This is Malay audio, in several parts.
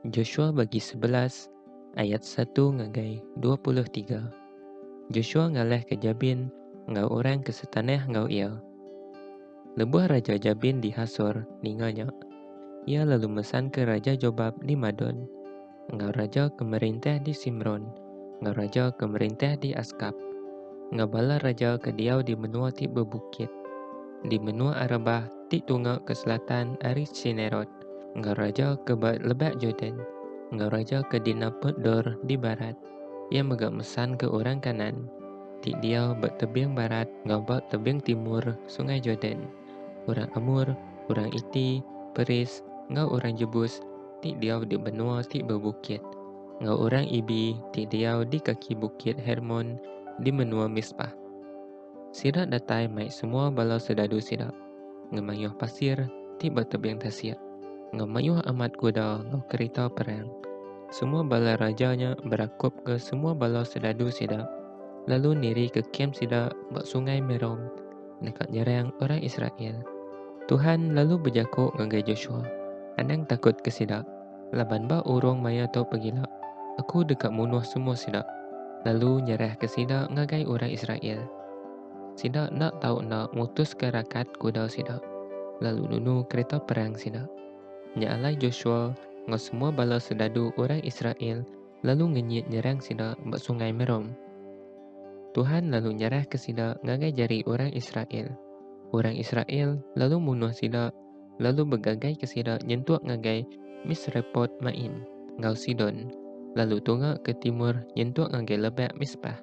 Joshua bagi 11 ayat 1 ngagai 23. Joshua ngaleh ke Jabin, ngau orang ke setaneh ngau ia. Lebuh Raja Jabin di Hasor, ninganya. Ia lalu mesan ke Raja Jobab di Madon, ngau raja kemerintah di Simron, ngau raja kemerintah di Askap, ngau bala raja ke diau di menua ti bebukit, di menua Arabah ti tungau ke selatan ari Sinerot, ngau raja ke lebak Jordan, ngau raja ke Dinapot Dor di barat. Ia megak mesan ke orang kanan, ti diau bak tebiang barat, ngau bak tebiang timur sungai Jordan. Orang Amur, orang Iti, Peris, ngau orang Jebus, ti diau di benua ti bebukit. Ngau orang Ibi, ti diau di kaki bukit Hermon, di menua Mispah. Sidak datai mai semua balau sedadu sidak. Ngemayuh pasir, ti bertebiang tasir. Ngemayuh amat kuda, ngau kereta perang. Semua bala rajanya berakup ke semua balau sedadu sidak. Lalu niri ke kem sidak bak sungai Merom, dekat nyerang orang Israel. Tuhan lalu berjakuk ngagai Joshua. Andang takut ke sidak. Laban ba urung maya tau pegila. Aku dekat munuh semua sidak. Lalu nyerah ke sidak ngagai orang Israel. Sidak nak tahu nak mutus ke rakat kuda sidak. Lalu nunu kereta perang sidak. Nyalai Joshua ngau semua bala sedadu orang Israel lalu ngenyit nyerang sidak bak sungai Merom. Tuhan lalu nyerah ke sidak ngagai jari orang Israel. Orang Israel lalu munuh sidak, lalu bergagai ke sidak nyentuak ngagai Misrepot Maim, ngau Sidon. Lalu tunggak ke timur nyentuak ngagai lebak Mispah.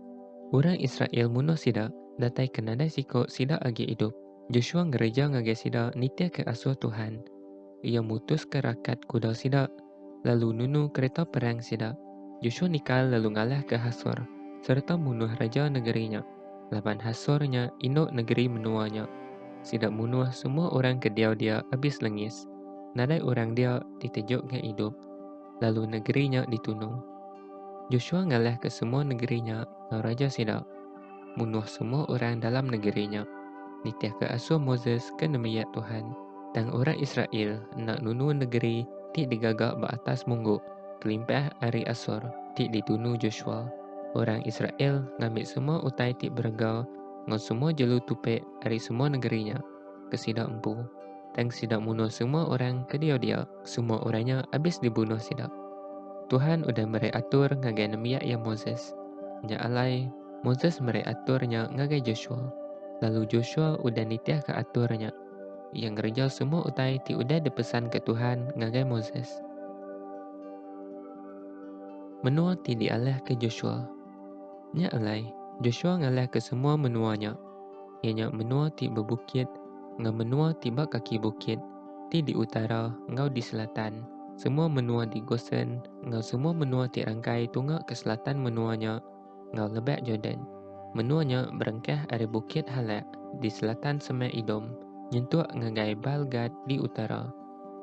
Orang Israel munuh sidak, datai kenadai sikok sidak agi hidup. Joshua gereja ngagai sidak nitia ke asuh Tuhan. Ia mutus ke rakat kuda sidak, lalu nunu kereta perang sidak. Joshua nikal lalu ngalah ke Hasor, serta munuh raja negerinya. Laban Hasornya induk negeri menuanya. Sidak munuh semua orang ke dia habis lengis. Nadai orang dia ditejuk ke hidup. Lalu negerinya ditunung. Joshua ngalah ke semua negerinya, ngau raja sidak. Munuh semua orang dalam negerinya. Nitiah ke asuh Moses ke nemiyat Tuhan. Dan orang Israel nak nunu negeri ti digagak ba atas mungguk. Kelimpah ari Asor ti ditunu Joshua. Orang Israel ngambil semua utai ti bergau, ngau semua jelu tupek ari semua negerinya. Kesidak empu. Dan sidak munuh semua orang ke dia. Semua orangnya habis dibunuh sidak. Tuhan udah merai atur ngagai nemiyat ya Moses. Nya alai Moses merai aturnya ngagai Joshua. Lalu Joshua udah nitiah ke aturnya. Yang kerja semua utai ti udah dipesan ke Tuhan ngagai Moses. Menua ti dialah ke Joshua. Nya alai Joshua ngalah ke semua menuanya. Ianya menua ti bebukit, ngau menua tiba kaki bukit, ti di utara, ngau di selatan. Semua menua di Gosen, ngau semua menua ti rangkai tunggak ke selatan menuanya, ngau lebak Jordan. Menuanya berengkah ari bukit Halak, di selatan Semai Idom, nyentuak ngagai Balgad di utara.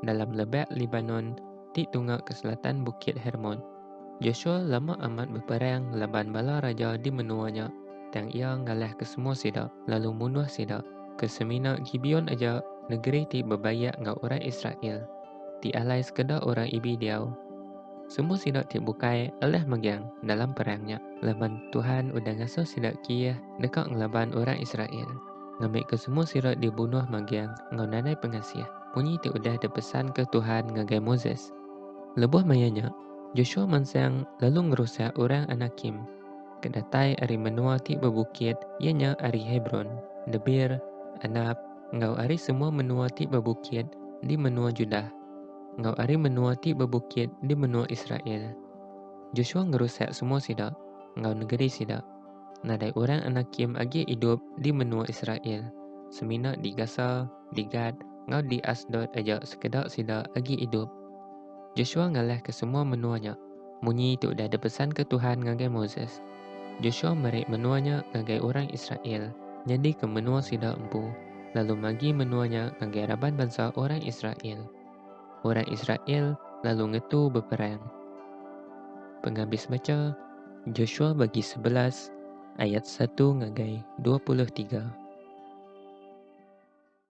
Dalam lebak Libanon, ti tunggak ke selatan bukit Hermon. Joshua lama amat berperang laban bala raja di menuanya. Dan ia ngalah ke semua sidak, lalu munuh sidak. Ke semina Gibeon aja, negeri ti berbayak ngau orang Israel. Ti alai sekedar orang Ibi diau. Semua sidak ti bukai alah megang dalam perangnya. Laban Tuhan udah ngasuh sidak kia dekat ngelaban orang Israel. Ngambil ke semua sidak dibunuh megang ngau nanai pengasih. Bunyi ti udah dipesan ke Tuhan ngagai Moses. Lebuh mayanya, Joshua mansang lalu ngerusak orang Anakim. Kedatai ari menua ti bebukit, ianya ari Hebron, Debir, Anab, ngau ari semua menua ti bebukit di menua Judah. Ngau ari menua ti bebukit di menua Israel. Joshua ngerusak semua sidak, ngau negeri sidak. Nadai orang Anakim agi hidup di menua Israel. Semina di Gaza, di Gad, ngau di Asdod aja sekedar sidak agi hidup. Joshua ngalah ke semua menuanya. Munyi itu udah ada pesan ke Tuhan ngagai Moses. Joshua merik menuanya ngagai orang Israel. Jadi ke menua sidak empu. Lalu magi menuanya ngagai raban bangsa orang Israel. Orang Israel lalu ngetu berperang. Penghabis baca Joshua bagi 11 ayat 1 ngagai 23.